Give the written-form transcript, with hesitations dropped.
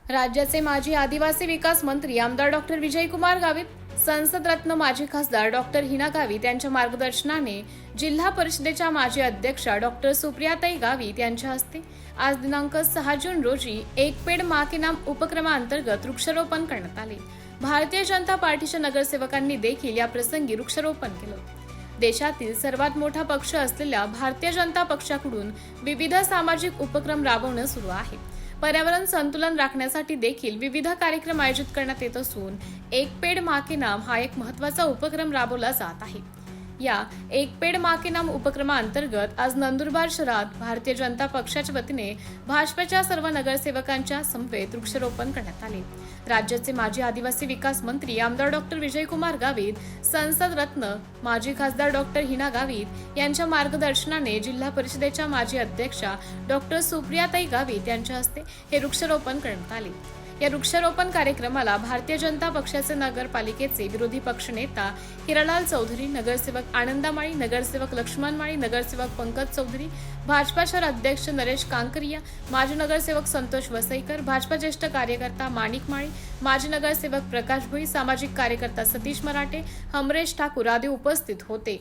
राज्याचे माजी आदिवासी विकास मंत्री आमदार डॉक्टर विजयकुमार गावित, संसद रत्न माजी खासदार डॉक्टर हिना गावित यांच्या मार्गदर्शनाने जिल्हा परिषदेच्या माजी अध्यक्षा डॉक्टर सुप्रियाताई गावित यांच्या हस्ते आज दिनांक 6 जून रोजी एक पेड मां के नाम उपक्रमांतर्गत वृक्षारोपण करण्यात आले। भारतीय जनता पार्टीच्या नगरसेवकांनी देखील या प्रसंगी वृक्षारोपण केलं। देशातील सर्वात मोठा पक्ष असलेल्या भारतीय जनता पक्षाकडून विविध सामाजिक उपक्रम राबवणं सुरू आहे। पर्यावरण संतुलन राखण्यासाठी देखील विविध कार्यक्रम आयोजित करण्यात येत असून एक पेड मां के नाम हा एक महत्त्वाचा उपक्रम राबवला जात आहे। या एक पेड मां के नाम उपक्रमांतर्गत आज नंदुरबार शहरात भारतीय जनता पक्षाच्या वतीने भाजपच्या सर्व नगरसेवकांच्या समवेत वृक्षारोपण करण्यात आले। राज्याचे माजी आदिवासी विकास मंत्री आमदार डॉक्टर विजयकुमार गावित, संसद रत्न माजी खासदार डॉक्टर हिना गावित यांच्या मार्गदर्शनाने जिल्हा परिषदेच्या माजी अध्यक्षा डॉक्टर सुप्रियाताई गावित यांच्या हस्ते हे वृक्षारोपण करण्यात आले। या वृक्षारोपण कार्यक्रमाला भारतीय जनता पक्षाचे नगरपालिकेचे विरोधी पक्षनेता हिरालाल चौधरी, नगरसेवक आनंदामाळी, नगरसेवक लक्ष्मण माळी, नगरसेवक पंकज चौधरी, भाजपा शहर अध्यक्ष नरेश कांकरिया, माजी नगरसेवक संतोष वसईकर, भाजपा ज्येष्ठ कार्यकर्ता माणिक माळी, माजी नगरसेवक प्रकाश भोई, सामाजिक कार्यकर्ता सतीश मराठे, हमरेश ठाकूर आदी उपस्थित होते।